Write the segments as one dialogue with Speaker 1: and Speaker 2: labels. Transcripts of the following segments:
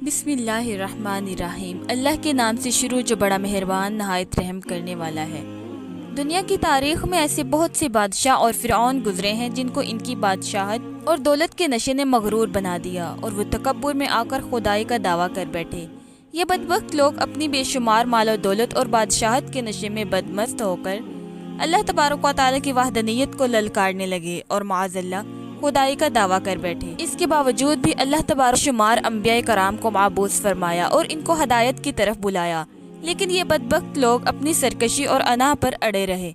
Speaker 1: بسم اللہ الرحمن الرحیم۔ اللہ کے نام سے شروع جو بڑا مہربان نہایت رحم کرنے والا ہے۔ دنیا کی تاریخ میں ایسے بہت سے بادشاہ اور فرعون گزرے ہیں جن کو ان کی بادشاہت اور دولت کے نشے نے مغرور بنا دیا اور وہ تکبر میں آ کر خدائی کا دعویٰ کر بیٹھے۔ یہ بدبخت لوگ اپنی بے شمار مال و دولت اور بادشاہت کے نشے میں بدمست ہو کر اللہ تبارک و تعالیٰ کی وحدانیت کو للکارنے لگے اور معاذ اللہ خدائی کا دعویٰ کر بیٹھے۔ اس کے باوجود بھی اللہ تبارک شمار انبیاء کرام کو معبوس فرمایا اور ان کو ہدایت کی طرف بلایا، لیکن یہ بدبخت لوگ اپنی سرکشی اور انا پر اڑے رہے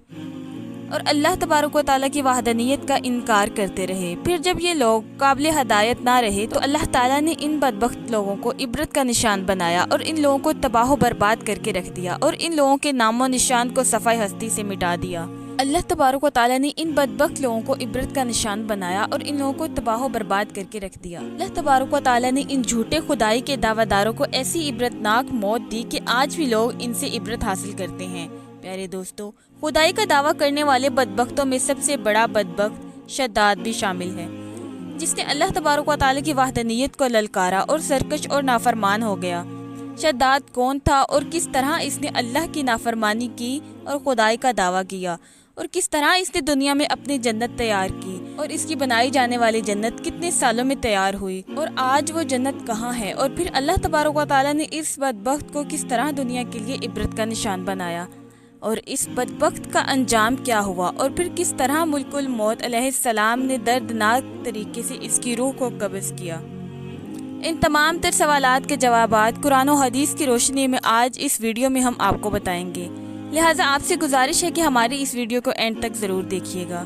Speaker 1: اور اللہ تبارک و تعالیٰ کی وحدانیت کا انکار کرتے رہے۔ پھر جب یہ لوگ قابل ہدایت نہ رہے تو اللہ تعالیٰ نے ان بدبخت لوگوں کو عبرت کا نشان بنایا اور ان لوگوں کو تباہ و برباد کر کے رکھ دیا اور ان لوگوں کے نام و نشان کو صفحہ ہستی سے مٹا دیا۔ اللہ تبارک و تعالیٰ نے ان بدبخت لوگوں کو عبرت کا نشان بنایا اور ان لوگوں کو تباہ و برباد کر کے رکھ دیا۔ اللہ تبارک و تعالیٰ نے ان جھوٹے خدائی کے دعویٰ داروں کو ایسی عبرتناک موت دی کہ آج بھی لوگ ان سے عبرت حاصل کرتے ہیں۔ پیارے دوستو، خدائی کا دعویٰ کرنے والے بدبختوں میں سب سے بڑا بدبخت شداد بھی شامل ہے، جس نے اللہ تبارک و تعالیٰ کی وحدانیت کو للکارا اور سرکش اور نافرمان ہو گیا۔ شداد کون تھا اور کس طرح اس نے اللہ کی نافرمانی کی اور خدائی کا دعویٰ کیا، اور کس طرح اس نے دنیا میں اپنی جنت تیار کی اور اس کی بنائی جانے والی جنت کتنے سالوں میں تیار ہوئی اور آج وہ جنت کہاں ہے، اور پھر اللہ تبارک و تعالیٰ نے اس بدبخت کو کس طرح دنیا کے لیے عبرت کا نشان بنایا اور اس بدبخت کا انجام کیا ہوا، اور پھر کس طرح ملک الموت علیہ السلام نے دردناک طریقے سے اس کی روح کو قبض کیا۔ ان تمام تر سوالات کے جوابات قرآن و حدیث کی روشنی میں آج اس ویڈیو میں ہم آپ کو بتائیں گے، لہٰذا آپ سے گزارش ہے کہ ہماری اس ویڈیو کو اینڈ تک ضرور دیکھیے گا۔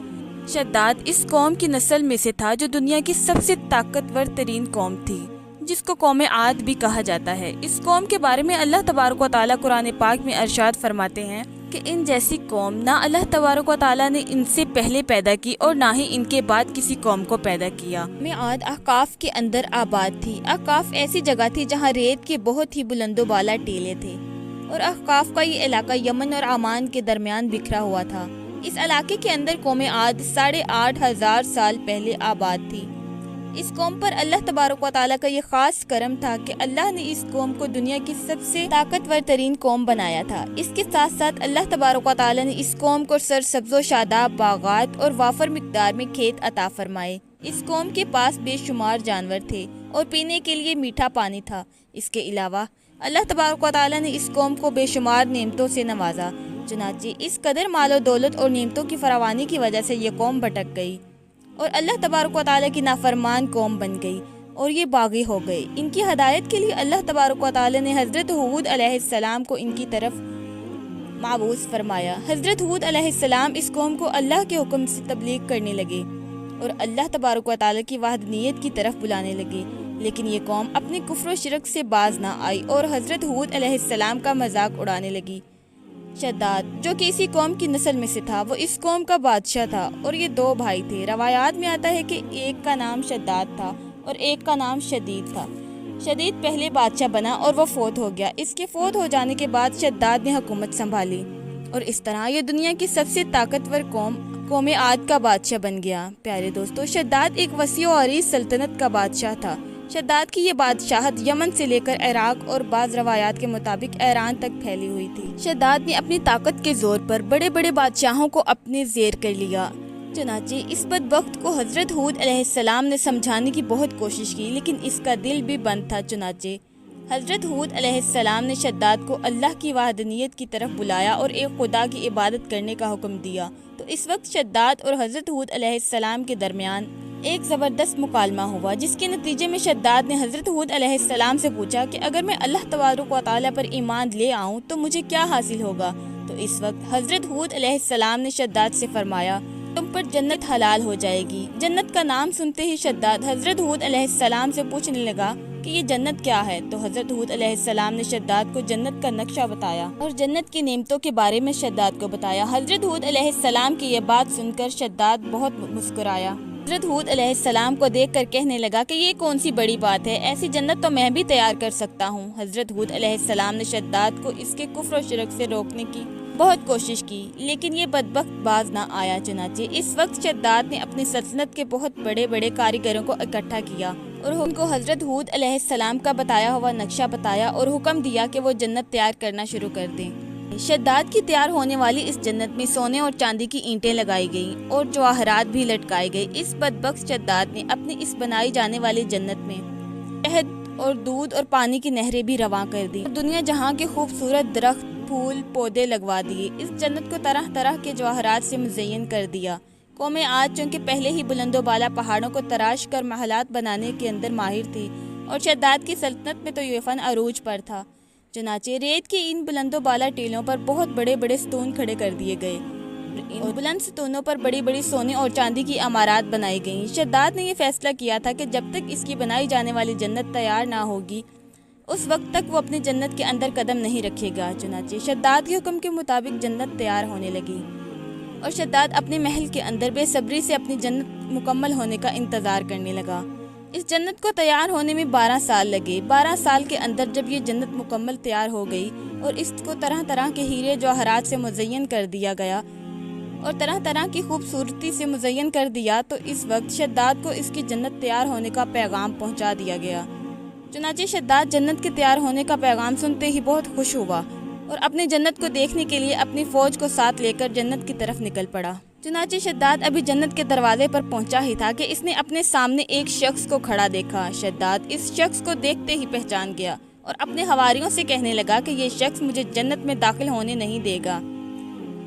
Speaker 1: شداد اس قوم کی نسل میں سے تھا جو دنیا کی سب سے طاقتور ترین قوم تھی، جس کو قوم عاد بھی کہا جاتا ہے۔ اس قوم کے بارے میں اللہ تبارک و تعالیٰ قرآن پاک میں ارشاد فرماتے ہیں کہ ان جیسی قوم نہ اللہ تبارک و تعالیٰ نے ان سے پہلے پیدا کی اور نہ ہی ان کے بعد کسی قوم کو پیدا کیا۔ میں عاد احقاف کے اندر آباد تھی۔ احقاف ایسی جگہ تھی جہاں ریت کے بہت ہی بلند و بالا ٹیلے تھے، اور احقاف کا یہ علاقہ یمن اور عمان کے درمیان بکھرا ہوا تھا۔ اس علاقے کے اندر قوم عاد 8,500 سال پہلے آباد تھی۔ اس قوم پر اللہ تبارک و تعالیٰ کا یہ خاص کرم تھا کہ اللہ نے اس قوم کو دنیا کی سب سے طاقتور ترین قوم بنایا تھا۔ اس کے ساتھ ساتھ اللہ تبارک و تعالیٰ نے اس قوم کو سرسبز و شاداب باغات اور وافر مقدار میں کھیت عطا فرمائے۔ اس قوم کے پاس بے شمار جانور تھے اور پینے کے لیے میٹھا پانی تھا۔ اس کے علاوہ اللہ تبارک و تعالیٰ نے اس قوم کو بے شمار نعمتوں سے نوازا، چنانچہ اس قدر مال و دولت اور نعمتوں کی فراوانی کی وجہ سے یہ قوم بھٹک گئی اور اللہ تبارک و تعالیٰ کی نافرمان قوم بن گئی اور یہ باغی ہو گئے۔ ان کی ہدایت کے لیے اللہ تبارک و تعالیٰ نے حضرت ہود علیہ السلام کو ان کی طرف معبوس فرمایا۔ حضرت ہود علیہ السلام اس قوم کو اللہ کے حکم سے تبلیغ کرنے لگے اور اللہ تبارک و تعالیٰ کی وحدانیت کی طرف بلانے لگے، لیکن یہ قوم اپنے کفر و شرک سے باز نہ آئی اور حضرت ہود علیہ السلام کا مذاق اڑانے لگی۔ شداد جو کہ اسی قوم کی نسل میں سے تھا، وہ اس قوم کا بادشاہ تھا اور یہ 2 بھائی تھے۔ روایات میں آتا ہے کہ ایک کا نام شداد تھا اور ایک کا نام شدید تھا۔ شدید پہلے بادشاہ بنا اور وہ فوت ہو گیا۔ اس کے فوت ہو جانے کے بعد شداد نے حکومت سنبھالی اور اس طرح یہ دنیا کی سب سے طاقتور قوم عاد کا بادشاہ بن گیا۔ پیارے دوستو، شداد ایک وسیع و عریض سلطنت کا بادشاہ تھا۔ شداد کی یہ بادشاہت یمن سے لے کر عراق اور بعض روایات کے مطابق ایران تک پھیلی ہوئی تھی۔ شداد نے اپنی طاقت کے زور پر بڑے بڑے بادشاہوں کو اپنے زیر کر لیا، چنانچہ اس بدبخت کو حضرت ہود علیہ السلام نے سمجھانے کی بہت کوشش کی، لیکن اس کا دل بھی بند تھا۔ چنانچہ حضرت ہود علیہ السلام نے شداد کو اللہ کی وحدانیت کی طرف بلایا اور ایک خدا کی عبادت کرنے کا حکم دیا۔ تو اس وقت شداد اور حضرت ہود علیہ السلام کے درمیان ایک زبردست مکالمہ ہوا، جس کے نتیجے میں شداد نے حضرت ہود علیہ السلام سے پوچھا کہ اگر میں اللہ تبارک و تعالیٰ پر ایمان لے آؤں تو مجھے کیا حاصل ہوگا؟ تو اس وقت حضرت ہود علیہ السلام نے شداد سے فرمایا، تم پر جنت حلال ہو جائے گی۔ جنت کا نام سنتے ہی شداد حضرت ہود علیہ السلام سے پوچھنے لگا کہ یہ جنت کیا ہے؟ تو حضرت ہود علیہ السلام نے شداد کو جنت کا نقشہ بتایا اور جنت کی نعمتوں کے بارے میں شداد کو بتایا۔ حضرت ہود علیہ السلام کی یہ بات سن کر شداد بہت مسکرایا۔ حضرت ہود علیہ السلام کو دیکھ کر کہنے لگا کہ یہ کون سی بڑی بات ہے، ایسی جنت تو میں بھی تیار کر سکتا ہوں۔ حضرت ہود علیہ السلام نے شداد کو اس کے کفر و شرک سے روکنے کی بہت کوشش کی، لیکن یہ بدبخت باز نہ آیا۔ چنانچہ اس وقت شداد نے اپنی سلطنت کے بہت بڑے بڑے کاریگروں کو اکٹھا کیا اور ان کو حضرت ہود علیہ السلام کا بتایا ہوا نقشہ بتایا اور حکم دیا کہ وہ جنت تیار کرنا شروع کر دیں۔ شداد کی تیار ہونے والی اس جنت میں سونے اور چاندی کی اینٹیں لگائی گئیں اور جواہرات بھی لٹکائے گئے۔ اس بدبخت شداد نے اپنی اس بنائی جانے والی جنت میں شہد اور دودھ اور پانی کی نہریں بھی رواں کر دی، دنیا جہاں کے خوبصورت درخت، پھول، پودے لگوا دیے۔ اس جنت کو طرح طرح کے جواہرات سے مزین کر دیا۔ قوم عاد چونکہ پہلے ہی بلند و بالا پہاڑوں کو تراش کر محلات بنانے کے اندر ماہر تھی اور شداد کی سلطنت میں تو یہ فن عروج پر تھا، چنانچہ ریت کے ان بلند و بالا ٹیلوں پر بہت بڑے بڑے ستون کھڑے کر دیے گئے اور بلند ستونوں پر بڑی بڑی سونے اور چاندی کی عمارات بنائی گئیں۔ شداد نے یہ فیصلہ کیا تھا کہ جب تک اس کی بنائی جانے والی جنت تیار نہ ہوگی اس وقت تک وہ اپنی جنت کے اندر قدم نہیں رکھے گا۔ چنانچہ شداد کے حکم کے مطابق جنت تیار ہونے لگی اور شداد اپنے محل کے اندر بے صبری سے اپنی جنت مکمل ہونے کا انتظار کرنے لگا۔ اس جنت کو تیار ہونے میں 12 سال لگے۔ 12 سال کے اندر جب یہ جنت مکمل تیار ہو گئی اور اس کو طرح طرح کے ہیرے جواہرات سے مزین کر دیا گیا اور طرح طرح کی خوبصورتی سے مزین کر دیا، تو اس وقت شداد کو اس کی جنت تیار ہونے کا پیغام پہنچا دیا گیا۔ چنانچہ شداد جنت کے تیار ہونے کا پیغام سنتے ہی بہت خوش ہوا اور اپنے جنت کو دیکھنے کے لیے اپنی فوج کو ساتھ لے کر جنت کی طرف نکل پڑا۔ چنانچہ شداد ابھی جنت کے دروازے پر پہنچا ہی تھا کہ اس نے اپنے سامنے ایک شخص کو کھڑا دیکھا۔ شداد اس شخص کو دیکھتے ہی پہچان گیا اور اپنے حواریوں سے کہنے لگا کہ یہ شخص مجھے جنت میں داخل ہونے نہیں دے گا۔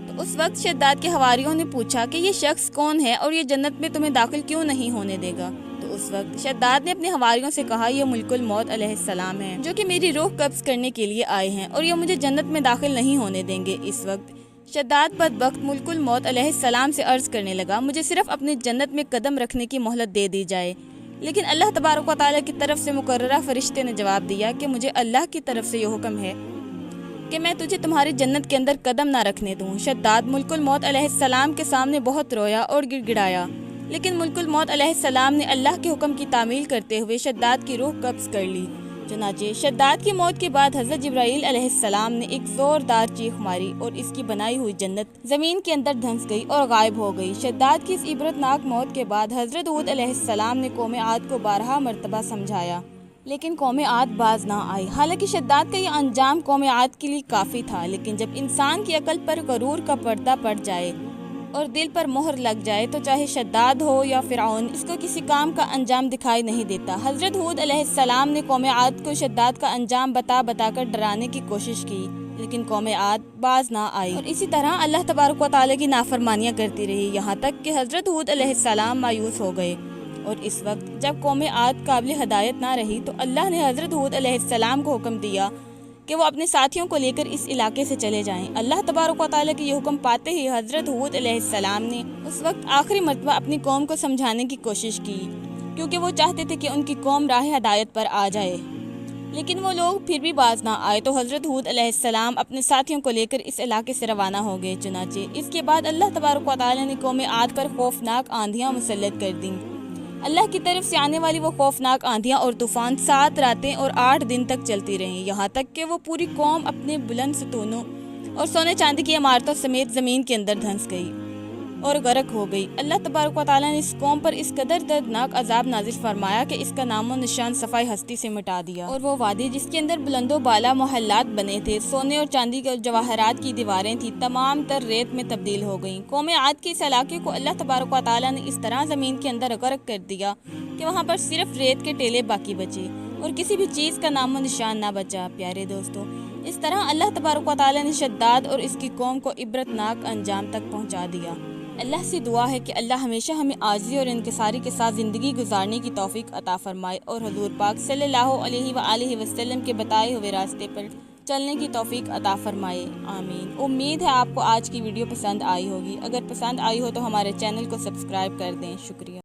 Speaker 1: تو اس وقت شداد کے حواریوں نے پوچھا کہ یہ شخص کون ہے اور یہ جنت میں تمہیں داخل کیوں نہیں ہونے دے گا؟ تو اس وقت شداد نے اپنے حواریوں سے کہا، یہ ملک الموت علیہ السلام ہے جو کہ میری روح قبض کرنے کے لیے آئے ہیں اور یہ مجھے جنت میں داخل نہیں ہونے دیں گے۔ اس وقت شداد بدبخت ملک الموت علیہ السلام سے عرض کرنے لگا، مجھے صرف اپنی جنت میں قدم رکھنے کی مہلت دے دی جائے۔ لیکن اللہ تبارک و تعالیٰ کی طرف سے مقررہ فرشتے نے جواب دیا کہ مجھے اللہ کی طرف سے یہ حکم ہے کہ میں تجھے تمہاری جنت کے اندر قدم نہ رکھنے دوں۔ شداد ملک الموت علیہ السلام کے سامنے بہت رویا اور گڑ گڑایا، لیکن ملک الموت علیہ السلام نے اللہ کے حکم کی تعمیل کرتے ہوئے شداد کی روح قبض کر لی۔ چنانچہ شداد کی موت کے بعد حضرت جبرائیل علیہ السلام نے ایک زوردار چیخ ماری اور اس کی بنائی ہوئی جنت زمین کے اندر دھنس گئی اور غائب ہو گئی۔ شداد کی اس عبرتناک موت کے بعد حضرت ہود علیہ السلام نے قوم عاد کو 12 مرتبہ سمجھایا، لیکن قوم عاد باز نہ آئی۔ حالانکہ شداد کا یہ انجام قوم عاد کے لیے کافی تھا، لیکن جب انسان کی عقل پر غرور کا پردہ پڑ جائے اور دل پر مہر لگ جائے تو چاہے شداد ہو یا فرعون، اس کو کسی کام کا انجام دکھائی نہیں دیتا۔ حضرت ہود علیہ السلام نے قوم عاد کو شداد کا انجام بتا بتا کر ڈرانے کی کوشش کی، لیکن قوم عاد باز نہ آئی اور اسی طرح اللہ تبارک و تعالیٰ کی نافرمانیاں کرتی رہی، یہاں تک کہ حضرت ہود علیہ السلام مایوس ہو گئے۔ اور اس وقت جب قوم عاد قابل ہدایت نہ رہی تو اللہ نے حضرت ہود علیہ السلام کو حکم دیا کہ وہ اپنے ساتھیوں کو لے کر اس علاقے سے چلے جائیں۔ اللہ تبارک و تعالیٰ کے یہ حکم پاتے ہی حضرت ہود علیہ السلام نے اس وقت آخری مرتبہ اپنی قوم کو سمجھانے کی کوشش کی، کیونکہ وہ چاہتے تھے کہ ان کی قوم راہ ہدایت پر آ جائے، لیکن وہ لوگ پھر بھی باز نہ آئے تو حضرت ہود علیہ السلام اپنے ساتھیوں کو لے کر اس علاقے سے روانہ ہو گئے۔ چنانچہ اس کے بعد اللہ تبارک و تعالیٰ نے قوم عاد پر خوفناک آندھیاں مسلط کر دیں۔ اللہ کی طرف سے آنے والی وہ خوفناک آندھیاں اور طوفان 7 راتیں اور 8 دن تک چلتی رہیں، یہاں تک کہ وہ پوری قوم اپنے بلند ستونوں اور سونے چاندی کی عمارتوں سمیت زمین کے اندر دھنس گئی اور غرق ہو گئی۔ اللہ تبارک و تعالیٰ نے اس قوم پر اس قدر دردناک عذاب نازل فرمایا کہ اس کا نام و نشان صفائے ہستی سے مٹا دیا، اور وہ وادی جس کے اندر بلند و بالا محلات بنے تھے، سونے اور چاندی کے جواہرات کی دیواریں تھیں، تمام تر ریت میں تبدیل ہو گئیں۔ قوم عاد کے اس علاقے کو اللہ تبارک و تعالیٰ نے اس طرح زمین کے اندر غرق کر دیا کہ وہاں پر صرف ریت کے ٹیلے باقی بچے اور کسی بھی چیز کا نام و نشان نہ بچا۔ پیارے دوستو، اس طرح اللہ تبارک و تعالیٰ نے شداد اور اس کی قوم کو عبرتناک انجام تک پہنچا دیا۔ اللہ سے دعا ہے کہ اللہ ہمیشہ ہمیں عاجزی اور انکساری کے ساتھ زندگی گزارنے کی توفیق عطا فرمائے اور حضور پاک صلی اللہ علیہ وآلہ وسلم کے بتائے ہوئے راستے پر چلنے کی توفیق عطا فرمائے، آمین۔ امید ہے آپ کو آج کی ویڈیو پسند آئی ہوگی۔ اگر پسند آئی ہو تو ہمارے چینل کو سبسکرائب کر دیں۔ شکریہ۔